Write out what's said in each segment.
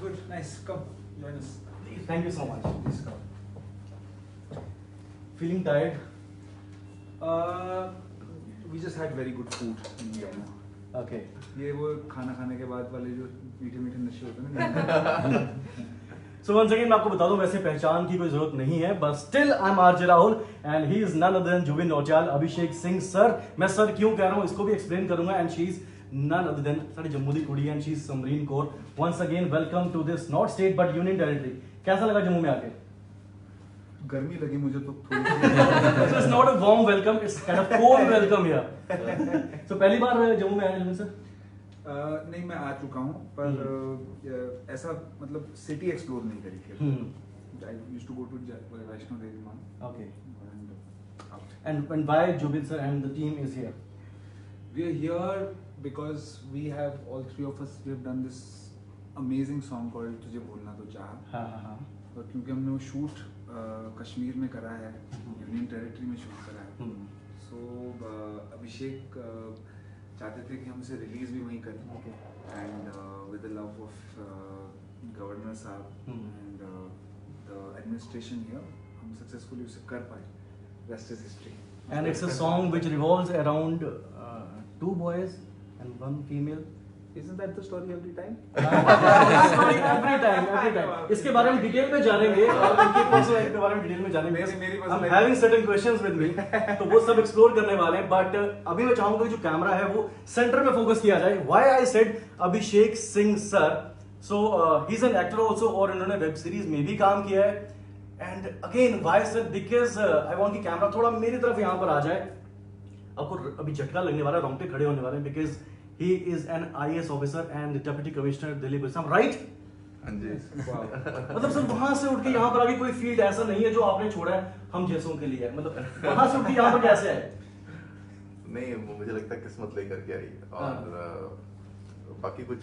Good, nice. Come, join us. Thank you so much. Please come. Feeling tired? We just had very good food in Vienna. Okay. ये वो खाना खाने के बाद वाले जो मीठे मीठे नशे होते हैं ना. So once again मैं आपको बता दूं वैसे पहचान की कोई जरूरत नहीं है but still I'm RJ Rahul and he is none other than Jubin Nautiyal Abhishek Singh sir. मैं सर क्यों कह रहा हूँ इसको भी एक्सप्लेन करूंगा and she is none other than sari Jammu दी कुड़ी and she is Samreen Kaur. Once again welcome to this not state but union territory. कैसा लगा जम्मू में आके? गर्मी लगी मुझे तो थोड़ी. So it's not a warm welcome, it's kind of cold welcome here. So पहली बार जम्मू में आए जम्मू सर? नहीं मैं आ चुका हूँ पर ऐसा मतलब सिटी एक्सप्लोर नहीं करी थी. I used to go to Vaishno Devi Maan. Okay. And why Jubin sir and the team is here? We are here because we have all three of us. We have done this amazing song called तुझे बोलना तो चाहा. हाँ हाँ हाँ. और क्योंकि हमने वो शूट कश्मीर में करा है, यूनियन टेरिटरी में शूट करा है, सो अभिषेक चाहते थे कि हम इसे रिलीज भी वहीं करें and with the love of governor साहब एंड द एडमिनिस्ट्रेशन हियर हम सक्सेसफुली उसे कर पाए. Rest is history. And it's a song which revolves around two boys and one female. Isn't that the story every time? every time. इसके बारे में detail में जानेंगे और उनकी पर्सनल लाइफ के बारे में डिटेल में जानेंगे. I'm having certain questions with me, तो वो सब एक्सप्लोर करने वाले हैं. बट अभी मैं चाहूंगा कि जो कैमरा है वो सेंटर में फोकस किया जाए. Why I said Abhishek Singh sir? So he's an actor also और इन्होंने वेब सीरीज में भी काम किया है. And again why sir? Because I want कि कैमरा थोड़ा मेरी तरफ यहाँ पर आ जाए. आपको अभी झटका लगने वाला है, रोंगटे खड़े होने वाले हैं because he is an IAS officer and deputy commissioner Delhi police. I'm right? हाँ जी. मतलब सर वहां से उठ के यहाँ पर आगे कोई फील्ड ऐसा नहीं है जो आपने छोड़ा है हम जैसों के लिए. मतलब वहां से उठ के यहाँ पर कैसे आए? नहीं मुझे लगता है किस्मत लेकर के आई और बाकी कुछ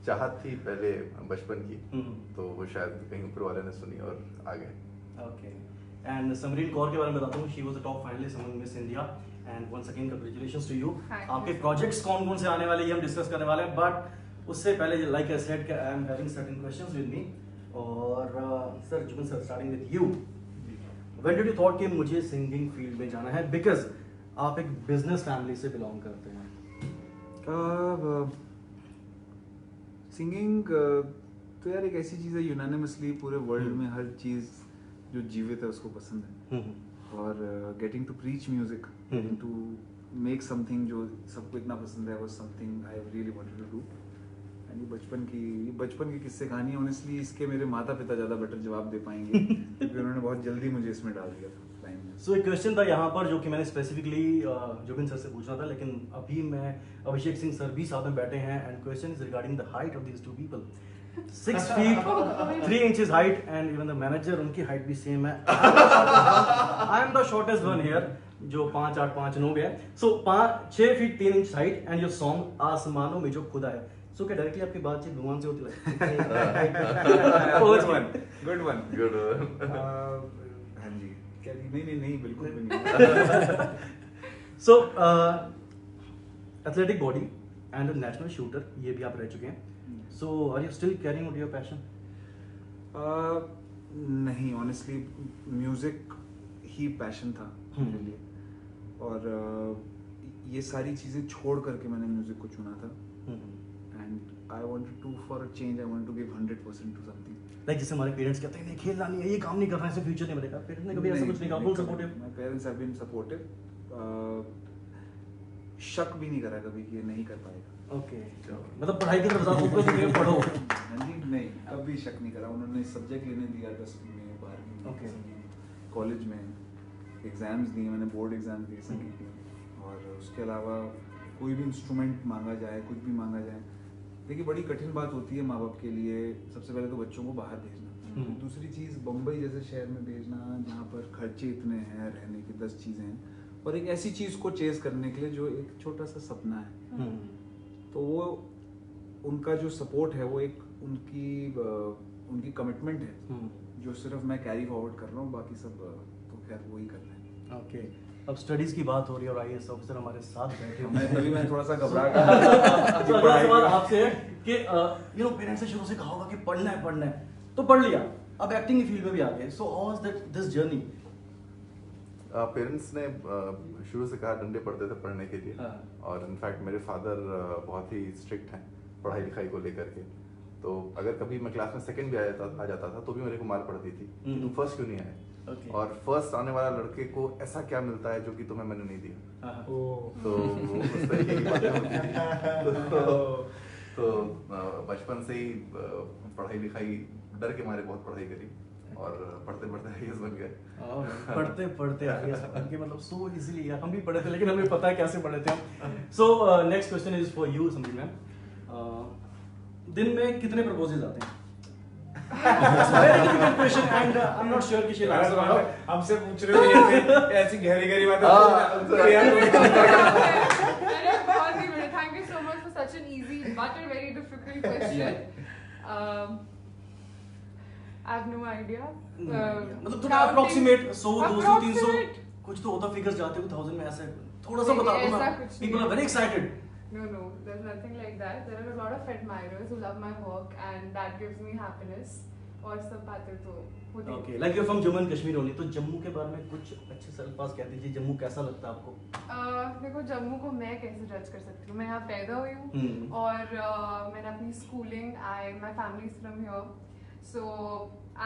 चाहत थी पहले बचपन की तो वो शायद कहीं ऊपर वाले ने सुनी और आ गए. Okay. And समरीन कौर के बारे में बताता हूँ. She was the top finalist among Miss India and once again congratulations to you. आपके प्रोजेक्ट्स कौन कौन से आने वाले ये हम डिस्कस करने वाले हैं बट उससे पहले like I said I am having certain questions with me और sir Zubin sir starting with you. When did you thought कि मुझे सिंगिंग फील्ड में जाना है because आप एक बिजनेस फैमिली से बिलोंग करते हैं. सिंगिंग तो यार एक ऐसी चीज़ है यूनानिमसली पूरे वर्ल्ड में हर चीज़ जो जीवित है उसको पसंद है. और getting to preach music, to make something जो सबको इतना पसंद है, was something I really wanted to do. And ये बचपन की किस्से कहानी ऑनेस्टली इसके मेरे माता पिता ज़्यादा बेटर जवाब दे पाएंगे क्योंकि उन्होंने बहुत जल्दी मुझे इसमें डाल दिया था लाइन में. सो एक क्वेश्चन था यहाँ पर जो कि मैंने स्पेसिफिकली जुबिन सर से पूछना था लेकिन अभी मैं अभिषेक सिंह सर भी साथ में बैठे हैं and question is regarding the height of these two people. 6 feet 3 inches height and even the manager उनकी हाइट भी सेम है. I am the shortest one here जो 5'8" है. So 6 feet 3 inch height and your song आसमानों में जो खुदा है. So क्या डायरेक्टली आपकी बातचीत भगवान से होती है? Good one. हाँ जी. क्या नहीं बिल्कुल भी नहीं. So athletic body and a national shooter ये भी आप रह चुके हैं. So are you still carrying out your passion? नहीं ऑनेस्टली म्यूजिक ही पैशन था मेरे लिए और ये सारी चीज़ें छोड़ करके मैंने म्यूजिक को चुना था. And I wanted to for a change I want to give 100% to something. Like जैसे हमारे पेरेंट्स कहते हैं नहीं खेलना नहीं है ये काम नहीं करना है इससे फ्यूचर नहीं बनेगा. पेरेंट्स ने कभी ऐसा कुछ नहीं कहा? Full supportive. My parents have been supportive. शक भी नहीं करा कभी कि ये नहीं कर पाएगा. ओके. मतलब पढ़ाई की तरफ ज्यादा फोकस नहीं पढ़ो. हाँ जी. नहीं कभी शक नहीं करा. उन्होंने सब्जेक्ट लेने दिया 10वीं में 12वीं में कॉलेज में एग्जाम्स दिए. मैंने बोर्ड एग्जाम दिए संगीत में और उसके अलावा कोई भी इंस्ट्रूमेंट मांगा जाए कुछ भी मांगा जाए. देखिए बड़ी कठिन बात होती है माँ बाप के लिए. सबसे पहले तो बच्चों को बाहर भेजना. दूसरी चीज़ बम्बई जैसे शहर में भेजना जहाँ पर खर्चे इतने हैं, रहने की 10 चीज़ें हैं और एक ऐसी चीज़ को चेस करने के लिए जो एक छोटा सा सपना है. तो वो उनका जो सपोर्ट है वो एक उनकी कमिटमेंट है जो सिर्फ मैं कैरी फॉरवर्ड कर रहा हूँ. बाकी सब तो खैर वो ही कर रहे हैं. ओके. अब स्टडीज की बात हो रही है और आईएएस ऑफिसर हमारे साथ बैठे हुए मैं तभी मैं थोड़ा सा घबरा तो अगला सवाल आपसे है कि यू नो पेरेंट्स ने शुरू से कहा होगा कि पढ़ना है तो पढ़ लिया, अब एक्टिंग की फील्ड में भी आ गए, so how was that this journey? Parents ने शुरू से कहा डंडे पड़ते थे पढ़ने के लिए। हाँ। और इनफैक्ट मेरे फादर बहुत ही स्ट्रिक्ट हैं पढ़ाई लिखाई को लेकर के। तो अगर कभी मैं क्लास में सेकंड भी आ जाता था तो भी मेरे को मार पड़ती थी, तुम फर्स्ट क्यों नहीं आए? Okay. और फर्स्ट आने वाला लड़के को ऐसा क्या मिलता है जो कि तुम्हें मैंने नहीं दिया? हाँ। तो वो उस तरीके की बातें होती हैं। तो बचपन से ही पढ़ाई लिखाई डर के मारे बहुत पढ़ाई करी और पढ़ते पढ़ते आईएएस बन गए। पढ़ते आईएएस बन के, मतलब सो इजीली यार, हम भी पढ़े थे लेकिन हमें पता है कैसे पढ़े थे हम। So next question is for you समझी मैम। दिन में कितने प्रपोजल्स आते हैं? Very difficult question and I am not sure कि शी विल आंसर और नॉट। हमसे पूछ रहे हो ऐसी गहरी बातें। Thank you so much for such an easy but a very difficult question. I have no idea. मतलब थोड़ा अप्रोक्सीमेट 100 200 300 कुछ तो होता, फिगर्स जाते हो 1000 में, ऐसे थोड़ा सा बता दो ना। People are very excited. No, there's nothing like that. There are a lot of admirers who love my work and that gives me happiness. और सब बातें तो होती हैं। Okay, like you're from Jammu and Kashmir only, तो जम्मू के बारे में कुछ अच्छे से अल्फाज कह दीजिए। जम्मू कैसा लगता है आपको? देखो जम्मू को मैं कैसे जज कर सकती हूँ, मैं यहाँ पैदा हुई हूँ और मैंने अपनी schooling my family is from here, so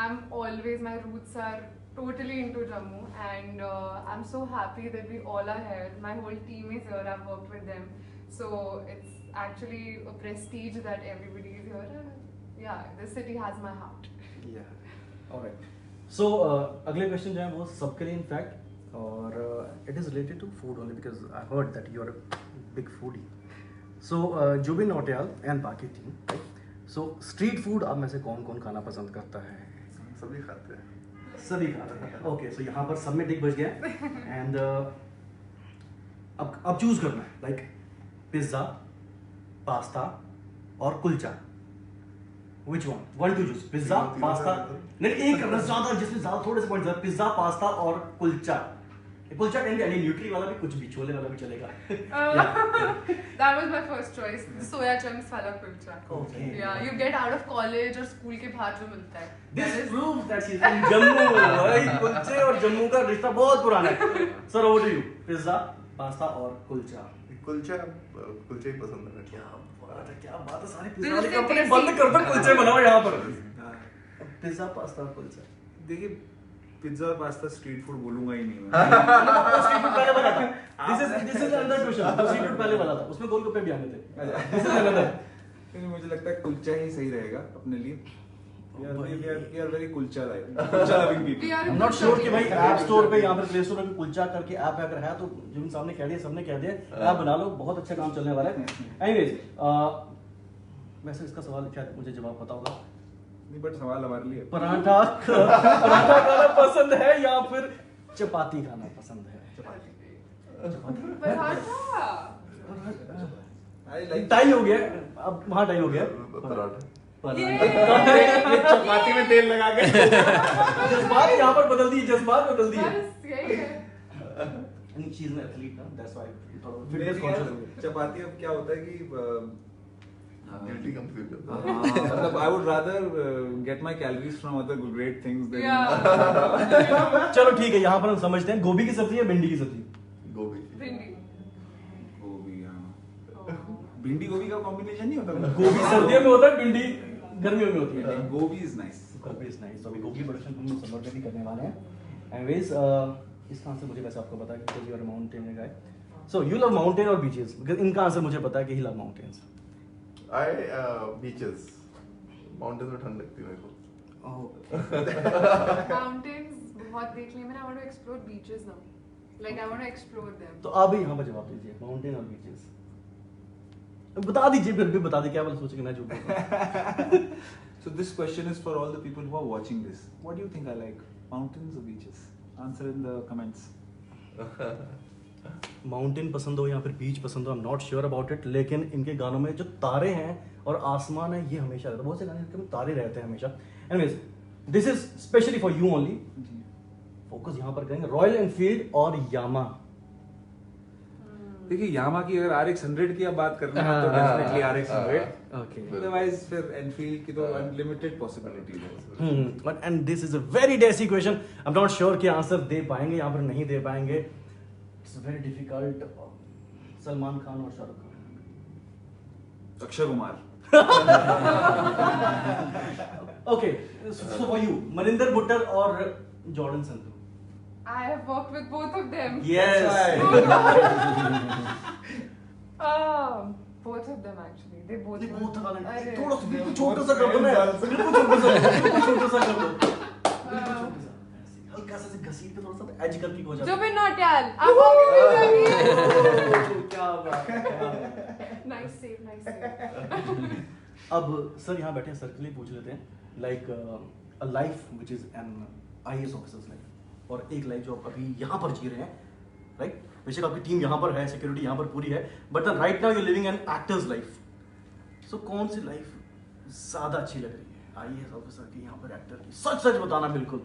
I'm always, my roots are totally into Jammu and I'm so happy that we all are here. My whole team is here, I've worked with them, so it's actually a prestige that everybody is here. Yeah, this city has my heart. Yeah, alright. So अगले question जो है वो सबके लिए in fact, और it is related to food only because I heard that you are a big foodie. So Zubin Nautiyal and बाकी team, so street food आप में से कौन खाना पसंद करता है? सभी खाते हैं। सभी खाते हैं। ओके, सो यहाँ पर सब में टिक बज गया एंड अब चूज करना है, लाइक पिज्जा, पास्ता और kulcha. Which one to choose? Pizza, pasta, नहीं एक करना ज्यादा, जिसमें ज्यादा थोड़े से पॉइंट ज्यादा, पिज्जा, पास्ता और kulcha. Kulcha can be nutri वाला भी, कुछ भी, छोले वाला भी चलेगा। That was my first choice, soya chunks वाला kulcha. Okay. Yeah, you get out of college और स्कूल के बाहर जो मिलता है। This proves that she's from Jammu. भाई कुलचे और जम्मू का रिश्ता बहुत पुराना है। Sir, over to you. Pizza, pasta और कुलचा। कुलचा ही पसंद है। क्या बात है, सारी पिज्जा वाली कंपनी बंद कर दो, कुलचे बनाओ यहाँ पर। पिज्जा, पास्ता और कुलचा। देखिए पिज्जा और पास्ता स्ट्रीट फूड बोलूंगा ही नहीं मैं। स्ट्रीट फूड पहले वाला था। This is another question. Street food पहले वाला था, उसमें गोलगप्पे भी आने थे। This is another. लेकिन मुझे लगता है कुलचा ही सही रहेगा अपने लिए। We are very kulcha loving people. I'm not sure कि भाई ऐप स्टोर पे, यहाँ पर प्ले स्टोर पे कुलचा करके ऐप अगर है तो जिन सामने कह दिया, सबने कह दिया, ऐप बना लो, बहुत अच्छा काम चलने वाला है। एनीवेज, वैसे इसका सवाल शायद मुझे जवाब पता होगा। नहीं, बट सवाल हमारे लिए पराठा खाना पसंद है या फिर चपाती खाना पसंद है? पराठा। टाई हो गया, अब वहाँ टाई हो गया। पराठा। चपाती में तेल लगा के जज्बात यहाँ पर बदल दिए, जज्बात बदल दिए। बस यही है। चीज में एथलीट ना, दैट्स व्हाई चपाती अब क्या होता है कि गिल्टी कम फील करता है। मतलब I would rather get my calories from other great things than चलो ठीक है, यहाँ पर हम समझते हैं गोभी की सब्जी या भिंडी की सब्जी? गोभी। भिंडी। गोभी, हाँ। भिंडी गोभी का कॉम्बिनेशन नहीं होता। गोभी सर्दियों में होता है, भिंडी गर्मियों में होती है। गोभी इज नाइस। गोभी इज नाइस। तो अभी गोभी प्रोडक्शन हम समर में भी करने वाले हैं। एनीवेज, इसका आंसर मुझे वैसे आपको पता है कि you are mountain guy, so you love mountain और बीचेस। इनका आंसर मुझे पता है कि he love mountains. Beaches. Mountains में ठंड लगती है मेरे को। Mountains बहुत देख लिए मैंने। I want to explore beaches now. Like I want to explore them. तो आप भी यहाँ पर जवाब दीजिए, माउंटेन और बीचेस। बता दीजिए, फिर भी बता दीजिए, क्या वाला सोचेंगे ना झूठ बोल। So this question is for all the people who are watching this. What do you think I like? Mountains or beaches? Answer in the comments. Mountain पसंद हो या फिर बीच पसंद हो, I am not sure about it, लेकिन इनके गानों में जो तारे हैं और आसमान है ये हमेशा रहता है। बहुत से गाने में तारे रहते हैं हमेशा। Anyways, this is specially for you only. Focus यहाँ पर करेंगे। रॉयल एनफील्ड और यामा, देखिए यामा की अगर RX 100 की आप बात कर रहे हैं तो डेफिनेटली RX 100. Okay. Otherwise फिर Enfield की तो अनलिमिटेड पॉसिबिलिटीज है. But and this is a very dicey question. I'm not sure कि आंसर दे पाएंगे यहाँ पर नहीं दे पाएंगे. It's very difficult. Salman Khan और Shahrukh Khan. Akshay Kumar. Okay, so for you, Maninder Bhuttar or Jordan Sandhu? I have worked with both of them. Yes. Both of them actually. They both. They both are talented. अरे, थोड़ा सा बिल्कुल छोटा सा कर दो ना. बिल्कुल छोटा सा कर दो. हल्का सा से घसीट के थोड़ा सा एज करके हो जाता. Jubin Nautiyal. I'm working with him. क्या बात है. Nice save. अब सर यहाँ बैठे सर के लिए पूछ लेते हैं like a life which is an IAS officers life और एक लाइफ जो आप अभी यहाँ पर जी रहे हैं राइट. बेशक आपकी टीम यहाँ पर है, सिक्योरिटी यहाँ पर पूरी है, but right now you living an actor's life. So कौन सी लाइफ ज्यादा अच्छी लग रही है, IAS ऑफिसर की, यहाँ पर एक्टर की? सच सच बताना बिल्कुल.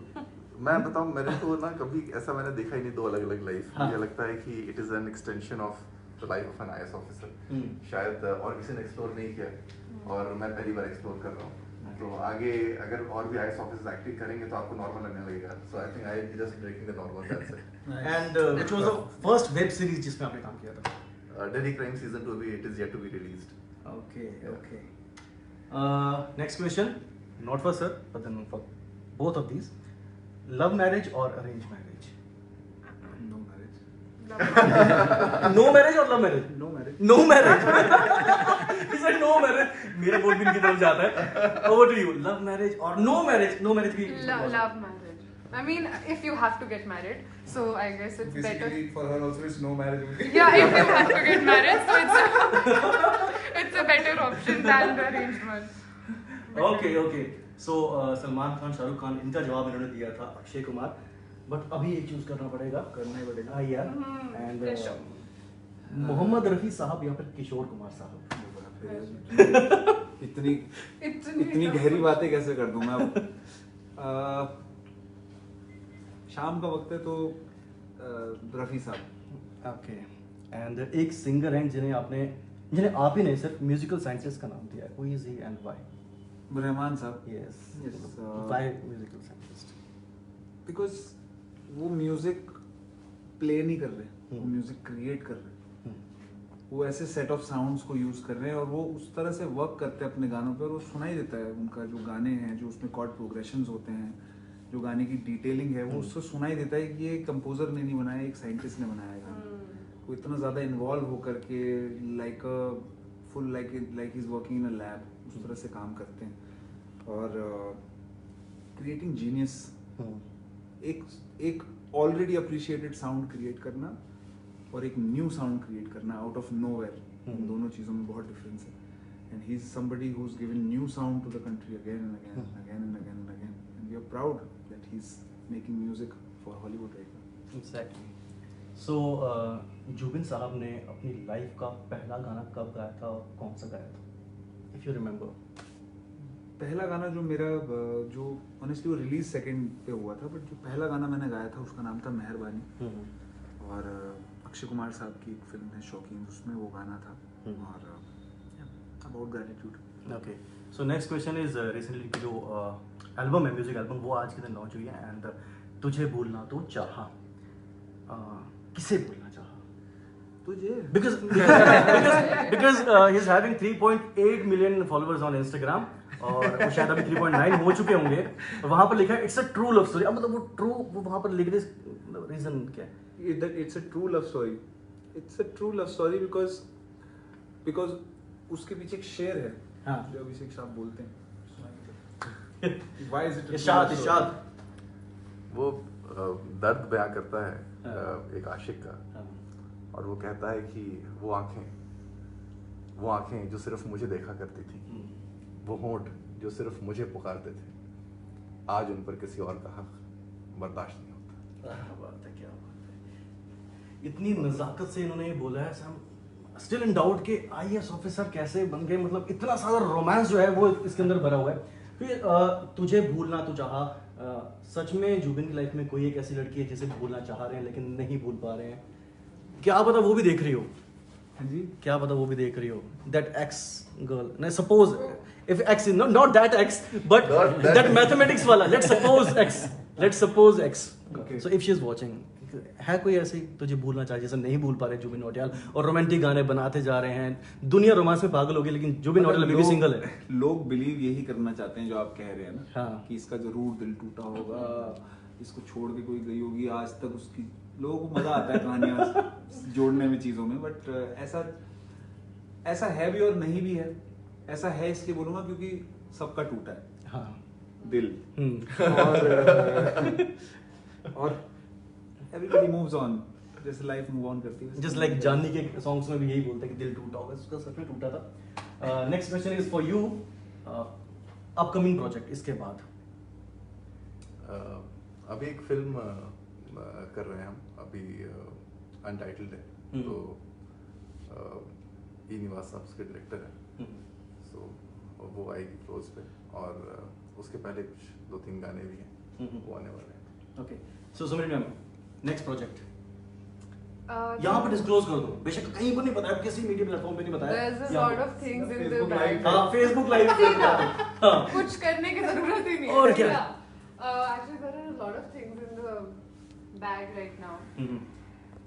मैं बताऊं, मैंने तो ना कभी ऐसा मैंने देखा ही नहीं, दो अलग अलग लाइफ. हाँ. मुझे लगता है कि it is an extension of the life of an IAS officer. शायद और किसी ने एक्सप्लोर नहीं किया और मैं पहली बार एक्सप्लोर कर रहा हूँ. तो आगे अगर और भी IAS ऑफिसर्स एक्टिंग करेंगे तो आपको नॉर्मल लगने लगेगा. So I think I just breaking the normal, that's it. And which was the first web series जिसमें आपने काम किया था? डेली क्राइम सीजन 2 भी it is yet to be released. Okay. Next question, not for sir, but then for both of these. Love marriage or arranged marriage? No marriage. No marriage or love marriage? No marriage. No marriage. He said no marriage. मेरा बोल भी इनकी तरफ जाता है. Over to you. Love marriage or no marriage? No marriage भी. Love marriage. I mean, if you have to get married, so I guess it's better. Basically, for her also it's no marriage. Yeah, if you have to get married, so it's a better option than the arranged one. Okay. So Salman Khan, Shahrukh Khan, इनका जवाब इन्होंने दिया था Akshay Kumar. But अभी एक choose करना पड़ेगा. हाँ यार. And Pressure. मोहम्मद रफी साहब या फिर किशोर कुमार साहब? इतनी गहरी बातें कैसे कर दूं मैं अब. शाम का वक्त है तो रफी साहब. ओके. एंड एक सिंगर हैं जिन्हें आप ही नहीं सिर्फ म्यूजिकल साइंटिस्ट का नाम दिया है. Who is he and why? Rahman साहब. Yes. Yes, why musical scientist? Because वो म्यूजिक प्ले नहीं कर रहे, वो म्यूजिक क्रिएट कर रहे हैं. वो ऐसे सेट ऑफ साउंड्स को यूज कर रहे हैं और वो उस तरह से वर्क करते हैं अपने गानों पर. वो सुनाई देता है उनका जो गाने हैं, जो उसमें कॉर्ड प्रोग्रेशंस होते हैं, जो गाने की डिटेलिंग है, वो उससे सुनाई देता है कि ये कंपोजर ने नहीं बनाया, एक साइंटिस्ट ने बनाया है गाना. वो इतना ज़्यादा इन्वॉल्व होकर के like full like is working in a lab, उस तरह से काम करते हैं. और क्रिएटिंग जीनियस, एक ऑलरेडी अप्रिशिएटेड साउंड क्रिएट करना और एक न्यू साउंड क्रिएट करना आउट ऑफ नोवेयर. इन दोनों चीज़ों में बहुत डिफरेंस है. And he is somebody who is given new sound to the country again and again and again and again and again. And we are proud that he is making music for Hollywood right now. Exactly. So Zubin साहब ने अपनी life का पहला गाना कब गाया था और कौन सा गाया था, इफ यू रिमेंबर? पहला गाना जो मेरा जो ऑनेस्टली वो रिलीज सेकंड पे हुआ था, बट जो पहला गाना मैंने गाया था उसका नाम था मेहरबानी. और अक्षय कुमार साहब की एक फिल्म है शौकीन, उसमें वो गाना था. और about gratitude. Okay. So next question is recently की जो एल्बम है, म्यूजिक एल्बम, वो आज के दिन लॉन्च हुई है. एंड तुझे भूलना तो चाहा, किसे भूलना चाहा? तुझे. because he is having 3.8 million followers on Instagram और वो शायद अभी 3.9 हो चुके होंगे. वहां पर लिखा है it's a true love story. अब मतलब वो ट्रू, वो वहां पर लिख रहे, रीजन क्या है? It's a true love story. It's a true love story because उसके पीछे एक शेर है. हाँ. जो अभिषेक साहब बोलते हैं. Why is it a true Irshad love story? वो दर्द बयां करता है एक आशिक का. और वो कहता है कि वो आंखें जो सिर्फ मुझे देखा करती थी, वो होंठ जो सिर्फ मुझे पुकारते थे, आज उन पर किसी और का हक बर्दाश्त नहीं होता. क्या बात है. इतनी नजाकत से इन्होंने ये बोला है. स्टिल इन डाउट कि IAS ऑफिसर कैसे बन गए. मतलब इतना सारा रोमांस जो है वो इसके अंदर भरा हुआ है. फिर तुझे भूलना तो चाहा, सच में जुबिन की लाइफ में कोई एक ऐसी लड़की है जिसे भूलना चाह रहे हैं लेकिन नहीं भूल पा रहे हैं? क्या पता वो भी देख रही हो. हाँ जी, क्या पता वो भी देख रही हो, दैट एक्स गर्ल, नहीं suppose if x is not that ex but that mathematics वाला, let's suppose x, Okay. So if she is watching, है कोई ऐसे तुझे भूलना चाहिए जैसे नहीं भूल पा रहे जुबिन नौटियाल, और रोमांटिक गाने बनाते जा रहे हैं, दुनिया रोमांस में पागल हो गई, लेकिन जुबिन नौटियाल अभी भी सिंगल है। लोग बिलीव यही करना चाहते हैं जो आप कह रहे हैं ना, हाँ। कि इसका जरूर दिल टूटा होगा, इसको छोड़ के कोई गई होगी, आज तक उसकी, लोगों को मजा आता है कहानियां जोड़ने में चीजों में, बट ऐसा है भी और नहीं भी है। ऐसा है इसलिए बोलूंगा क्योंकि सबका टूटा है हाँ दिल, और एवरीबॉडी मूव्स ऑन, जैसे लाइफ मूव ऑन करती है, जस्ट लाइक जाननी के सॉन्ग्स में भी यही बोलते हैं कि दिल टूटा होगा, उसका सच में टूटा था। Next question is for you, upcoming project इसके बाद। अभी एक फिल्म कर रहे हैं हम, अभी अनटाइटल्ड है, तो ई निवास साहब उसके डायरेक्टर हैं, सो वो आएगी क्लोज पे, और उसके पहले कुछ 2-3 गाने भी हैं वो आने वाले हैं। ओके, सो सुमित मैम, नेक्स्ट प्रोजेक्ट यहाँ पर डिस्क्लोज कर दो, बेशक कहीं पर नहीं बताया, किसी मीडिया प्लेटफॉर्म पे नहीं बताया। There's a lot of things in the bag. हाँ, फेसबुक लाइव पे बता दो। हाँ, कुछ करने की जरूरत ही नहीं है। और क्या? Actually, there are a lot of things in the bag right now.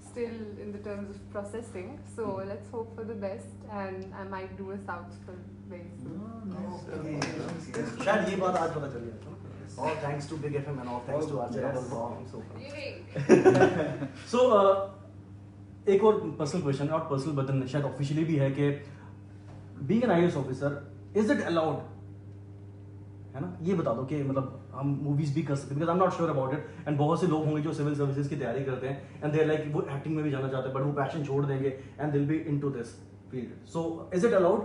Still in the terms of processing. So let's hope for the best, and I might do a South film very soon. शायद ये बात आज पता चल गया। All thanks to Big FM and all thanks to Arjun Abel. Yay! So एक और personal question है, और पर्सनल बटन शायद ऑफिशियली भी है कि being an IAS officer is it allowed, है ना, ये बता दो कि मतलब हम मूवीज भी कर सकते हैं, because I am not sure about it, and बहुत से लोग होंगे जो सिविल सर्विसेज की तैयारी करते हैं एंड दे आर लाइक वो एक्टिंग में भी जाना चाहते हैं, बट वो पैशन छोड़ देंगे and they will be into this field, so is it allowed,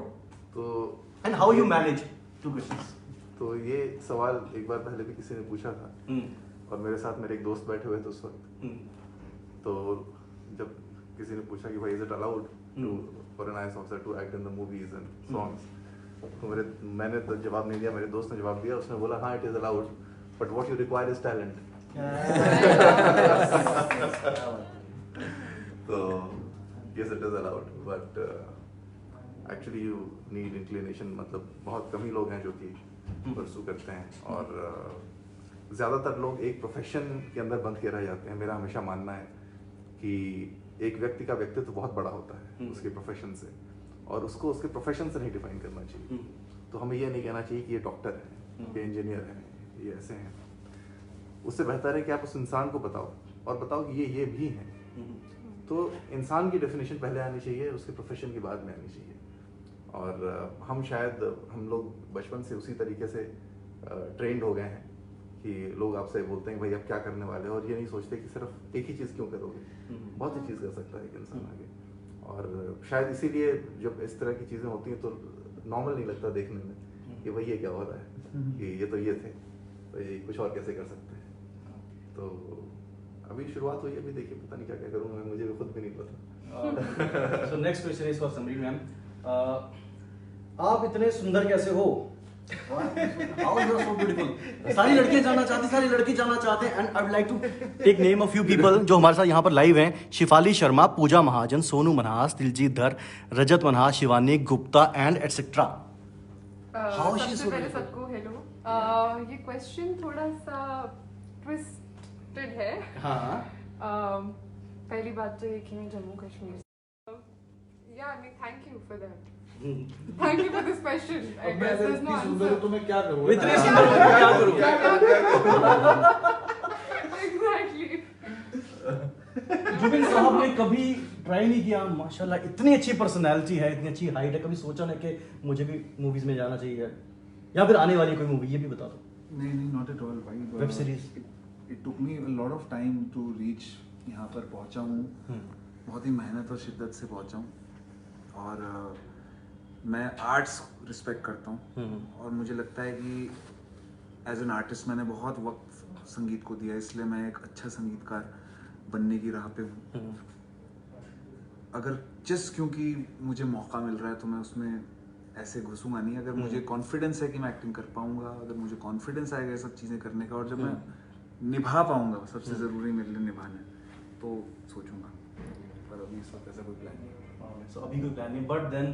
तो and how you manage to questions. तो ये सवाल एक बार पहले भी किसी ने पूछा था, और मेरे साथ मेरे एक दोस्त बैठे हुए थे उस वक्त, तो जब किसी ने पूछा कि भाई is it allowed to for an IAS officer to act in the movies and songs, तो मैंने तो जवाब नहीं दिया, मेरे दोस्त ने जवाब दिया, उसने बोला हाँ it is allowed, but what you require is talent. तो yes it is allowed, but actually you need inclination, मतलब बहुत कम ही लोग हैं जो कि परसू करते हैं, और ज़्यादातर लोग एक प्रोफेशन के अंदर बंद के रह जाते हैं। मेरा हमेशा मानना है कि एक व्यक्ति का व्यक्तित्व बहुत बड़ा होता है उसके प्रोफेशन से, और उसको उसके प्रोफेशन से नहीं डिफाइन करना चाहिए। तो हमें ये नहीं कहना चाहिए कि ये डॉक्टर है, ये इंजीनियर है, ये ऐसे हैं। उससे बेहतर है कि आप उस इंसान को बताओ, और बताओ कि ये भी हैं। तो इंसान की डेफिनेशन पहले आनी चाहिए, उसके प्रोफेशन की बाद में आनी चाहिए। और हम लोग बचपन से उसी तरीके से ट्रेंड हो गए हैं कि लोग आपसे बोलते हैं भाई अब क्या करने वाले हो, और ये नहीं सोचते कि सिर्फ एक ही चीज़ क्यों करोगे, बहुत सी चीज़ कर सकता है एक इंसान आगे। और शायद इसीलिए जब इस तरह की चीज़ें होती हैं तो नॉर्मल नहीं लगता देखने में कि भाई ये क्या हो रहा है, कि ये तो ये थे, तो ये कुछ और कैसे कर सकते हैं। तो अभी शुरुआत हुई है, अभी देखिए पता नहीं क्या क्या करूँगा, मुझे भी खुद भी नहीं पता। So next question is for summary ma'am, आप इतने सुंदर कैसे हो? How you are so beautiful. सारी लड़कियां जानना चाहती, सारी लड़की जानना चाहते हैं, and I would like to take name of few people जो हमारे साथ यहाँ पर लाइव हैं। शिफाली शर्मा, पूजा महाजन, सोनू मनहास, दिलजीत धर, रजत मनहास, शिवानी गुप्ता एंड एटसेट्रा। सबसे पहले सबको हेलो। ये क्वेश्चन थोड़ा सा ट्विस्टेड है। हाँ, पहली बात तो ये कि मैं जम्मू कश्मीर से, या नहीं, thank you for that, thank you for this question. I guess there is no answer. तो मैं क्या करूं, इतने सुंदर हो तो क्या करूं? एग्जैक्टली। जुबिन साहब ने कभी ट्राई नहीं किया, माशाल्लाह इतनी अच्छी पर्सनालिटी है, इतनी अच्छी हाइट है, कभी सोचा नहीं कि मुझे भी मूवीज में जाना चाहिए, या फिर आने वाली कोई मूवी, ये भी बता दो। नहीं, नॉट एट ऑल भाई। Web series it took me a lot of time to reach, यहाँ पर पहुँचा हूँ, बहुत ही मेहनत और शिद्दत से पहुँचा हूँ, और मैं आर्ट्स रिस्पेक्ट करता हूँ, और मुझे लगता है कि एज एन आर्टिस्ट मैंने बहुत वक्त संगीत को दिया, इसलिए मैं एक अच्छा संगीतकार बनने की राह पे हूँ। अगर जिस क्योंकि मुझे मौका मिल रहा है तो मैं उसमें ऐसे घुसूंगा नहीं। अगर मुझे कॉन्फिडेंस है कि मैं एक्टिंग कर पाऊंगा, अगर मुझे कॉन्फिडेंस आएगा ये सब चीज़ें करने का, और जब मैं निभा पाऊंगा, सबसे ज़रूरी मेरे लिए निभाना है, तो सोचूंगा, पर अभी इस वक्त ऐसा कोई प्लान नहीं है। सो अभी कोई प्लान नहीं, बट देन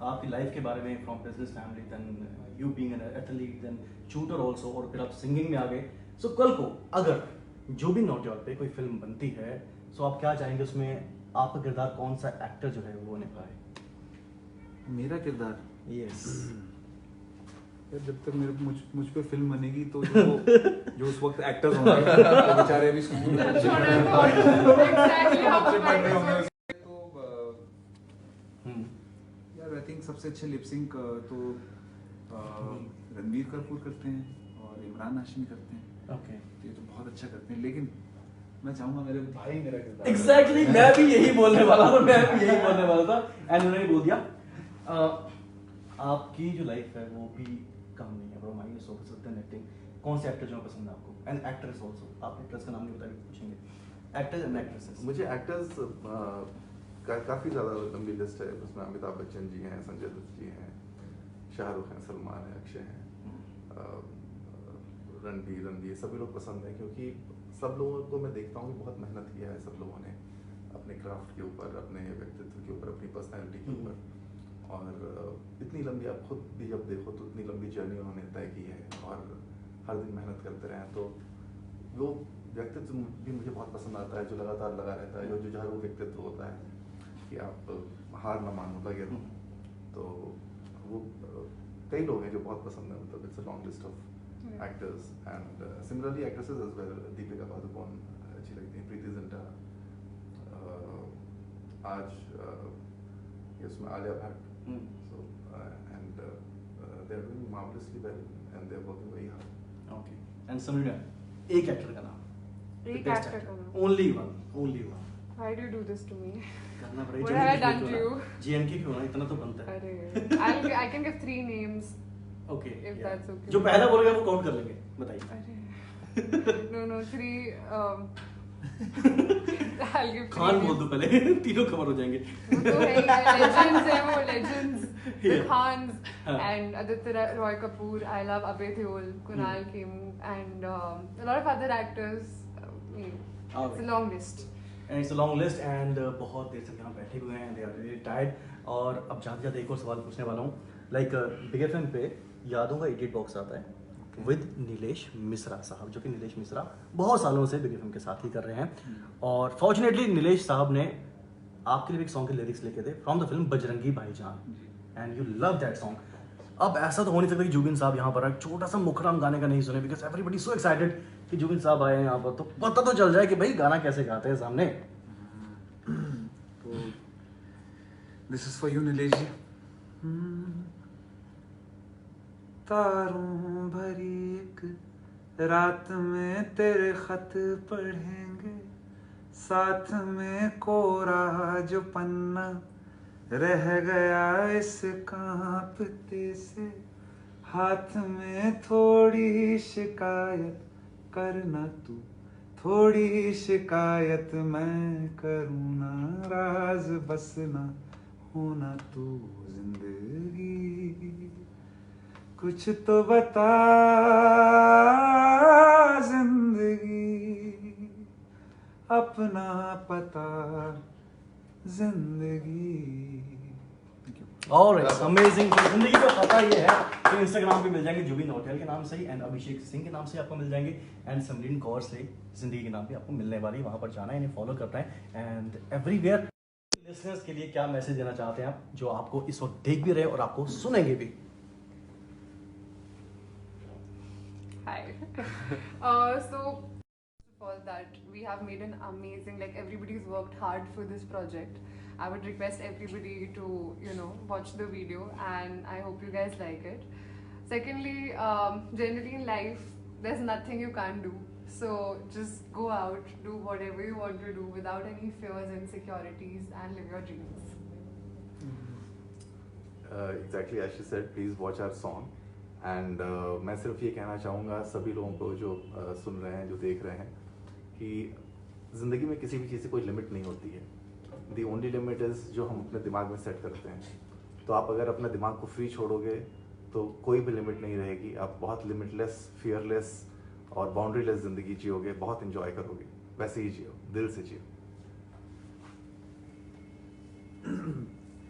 आपकी लाइफ के बारे में, from business family, then you being an athlete, then shooter also, और फिर आप सिंगिंग में आ गए. सो कल को अगर जो भी नौटियाल पे कोई फिल्म बनती है, सो आप क्या चाहेंगे उसमें आपका किरदार कौन सा एक्टर जो है वो निभाए? मेरा किरदार? यस. जब तक मुझ पे फिल्म बनेगी तो जो उस वक्त एक्टर्स होंगे तो बेचारे अभी स्कूल में यार आई थिंक सबसे अच्छे लिपसिंग तो रणबीर कपूर करते हैं और इमरान हाशमी करते हैं. ओके. तो ये तो बहुत अच्छा करते हैं, लेकिन मैं चाहूंगा मेरे भाई मेरा किरदार. एग्जैक्टली, मैं भी यही बोलने वाला था, एंड उन्होंने बोल दिया. आपकी जो लाइफ है वो भी कम नहीं है bro, mind is focus with acting. कौन से एक्टर जो पसंद है आपको? And actress also. आप एक्ट्रेस का नाम नहीं बताएंगे, पूछेंगे. Actors and actresses. मुझे एक्टर्स काफ़ी ज़्यादा लंबी लिस्ट है. उसमें अमिताभ बच्चन जी हैं, संजय दत्त जी हैं, शाहरुख हैं, सलमान है, अक्षय हैं, रणबीर, सभी लोग पसंद हैं क्योंकि सब लोगों को मैं देखता हूँ कि बहुत मेहनत किया है सब लोगों ने अपने क्राफ्ट के ऊपर, अपने व्यक्तित्व के ऊपर, अपनी पर्सनैलिटी के ऊपर. और इतनी लंबी, आप खुद भी जब देखो तो इतनी लंबी जर्नी उन्होंने तय की है और हर दिन मेहनत करते रहे हैं. तो वो व्यक्तित्व भी मुझे बहुत पसंद आता है जो लगातार लगा रहता है, जो हर वो व्यक्तित्व होता है कि आप हार ना मानो, लगे रहो. तो वो कई लोग हैं जो बहुत पसंद है. मतलब it's a long list of actors and similarly actresses as well. Deepika Padukone अच्छी लगती हैं, प्रीति जिंटा, आज उसमें Alia Bhatt. So and they are doing marvelously well and they are working very hard. Okay. And Samira, एक एक्टर का नाम. एक एक्टर का नाम. Only one. Why do you do this to me? करना पड़ेगा. What have I done to you? GNK क्यों ना, इतना तो बनता है. अरे, I can give 3 names. Okay. If that's okay. जो पहला बोलेगा वो काउंट कर लेंगे. बताइए. अरे. No, 3. I'll give 3 Khan names. बोल दो पहले, तीनों कवर हो जाएंगे. वो तो है ही, legends है वो, legends. The Yeah. Khans हाँ. and Aditya Roy Kapoor. I love Abhay Deol, Kunal Khemu, and a lot of other actors. It's a long list. And it's a long list and बहुत देर से यहाँ बैठे हुए हैं. They are really tired. और अब जाते जाते एक और सवाल पूछने वाला हूँ. Like बिग एफएम पे यादों का एडिट बॉक्स आता है विद नीलेश मिश्रा साहब, जो कि नीलेश मिश्रा बहुत सालों से बिग एफएम के साथ ही कर रहे हैं. और फॉर्चुनेटली नीलेश साहब ने आपके लिए एक सॉन्ग के लिरिक्स लिखे थे फ्रॉम द फिल्म बजरंगी भाईजान, and you love that song. अब ऐसा तो हो नहीं सकता कि जुबिन साहब यहाँ पर छोटा सा मुखरा हम गाने का नहीं सुने, बिकॉज एवरीबडी सो एक्साइटेड कि जुबिन साहब आए हैं यहाँ पर, तो पता तो चल जाए कि भाई गाना कैसे गाते हैं सामने. तो this is for you Nilesh ji. तारों भरी एक रात में तेरे खत पढ़ेंगे, साथ में कोरा जो पन्ना रह गया इस कांपते से, हाथ में थोड़ी शिकायत करना तू, थोड़ी शिकायत मैं करूँ ना, राज बस ना होना तू जिंदगी, कुछ तो बता जिंदगी, अपना पता जिंदगी. Alright, amazing. जिंदगी का पता ये है कि इंस्टाग्राम पे मिल जाएंगे जुबिन नौटियाल के नाम से ही, एंड अभिषेक सिंह के नाम से आपको मिल जाएंगे, एंड समरीन कौर से जिंदगी के नाम पे आपको मिलने वाली. वहां पर जाना है, इन्हें फॉलो करना है. एंड एवरीवेयर लिसनर्स के लिए क्या मैसेज देना चाहते हैं आप, जो आपको इस वक्त देख भी रहे और आपको सुनेंगे भी? Hi. So first of all, that we have made an amazing, like everybody's worked hard for this project. I would request everybody to, watch the video, and I hope you guys like it. Secondly, generally in life, there's nothing you can't do. So just go out, do whatever you want to do without any fears, insecurities, and live your dreams. Exactly as she said, please watch our song. And मैं सिर्फ ये कहना चाहूँगा सभी लोगों को जो सुन रहे हैं, जो देख रहे हैं, कि ज़िंदगी में किसी भी चीज़ की कोई लिमिट नहीं होती है. दी ओनली लिमिट इज़ जो हम अपने दिमाग में सेट करते हैं. तो आप अगर अपने दिमाग को फ्री छोड़ोगे तो कोई भी लिमिट नहीं रहेगी. आप बहुत लिमिटलेस, फियरलेस और बाउंड्रीलेस ज़िंदगी जियोगे, बहुत इंजॉय करोगे. वैसे ही जियो, दिल से जियो.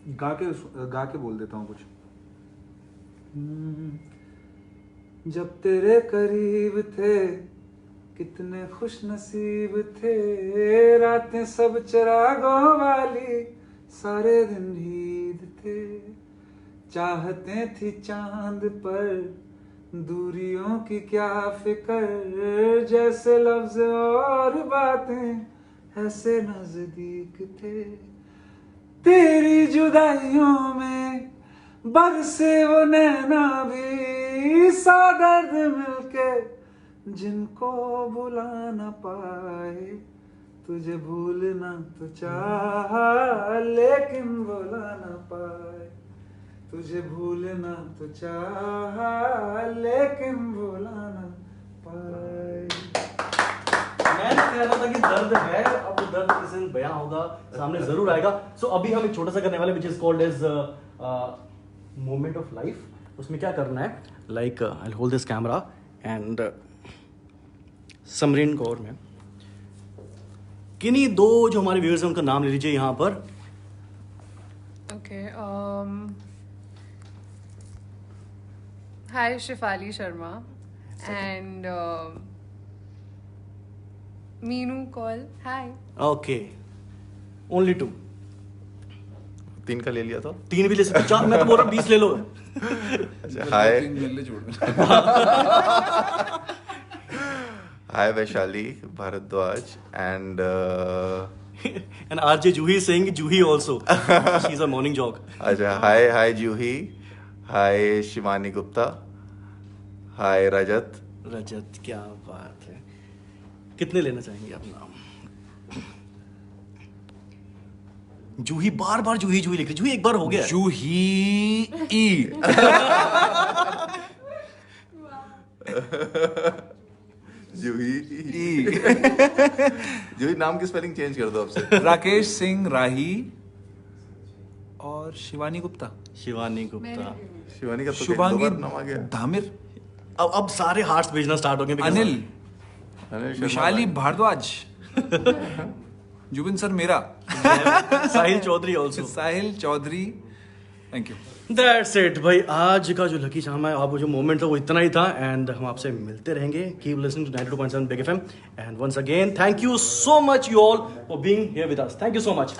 गा के बोल देता हूँ कुछ। जब तेरे करीब थे कितने खुश नसीब थे, रातें सब चिरागों वाली सारे दिन ईद थे, चाहते थी चांद पर दूरियों की क्या फिक्र, जैसे लफ्ज और बातें ऐसे नजदीक थे, तेरी जुदाइयों में बरसे वो नैना भी सा दर्द मिलके जिनको भुला न पाए, तुझे भूलना तो चाहा लेकिन भुला न पाए, तुझे भूलना तो चाहा लेकिन भुला न पाए। मैं कह रहा था कि दर्द है, अब वो दर्द किसी दिन बयां होगा, सामने जरूर आएगा। सो अभी हम एक छोटा सा करने वाले which is called edge moment of life. उसमें क्या करना है, like I hold this camera and Samreen Kaur में किन्हीं दो जो हमारे व्यूअर्स हैं उनका नाम ले लीजिए यहाँ पर। Okay, hi Shifali Sharma and Meenu Kaul, hi. Okay, only 2। 3 का ले लिया था। 3 भी ले सकते, 4 मैं तो बोल रहा हूँ 20 ले लो। अच्छा, hi Vaishali Bhardwaj and and RJ Juhi is saying Juhi also. She's a morning jog. अच्छा, हाय जूही, हाय शिवानी गुप्ता, हाय रजत। रजत, क्या बात है। कितने लेना चाहेंगे आप नाम? जूही बार बार जूही जूही लिख रही। जूही एक बार हो गया। जूही ई। जूही नाम की स्पेलिंग चेंज कर दो आपसे। राकेश सिंह राही और शिवानी गुप्ता। शिवानी गुप्ता, शिवानी का तो शुभांगी नाम आ गया। धामिर। अब सारे हार्ट्स भेजना स्टार्ट हो गए। अनिल, शर्मा विशाली भाई। भारद्वाज, जुबिन सर मेरा, Sahil Chaudhary also. Sahil Chaudhary, thank you. That's it भाई, आज का जो लकी चार्म है, आप जो मोमेंट था वो इतना ही था। एंड हम आपसे मिलते रहेंगे। Keep listening to 92.7 big FM and once again thank you so much you all for being here with us. Thank you so much.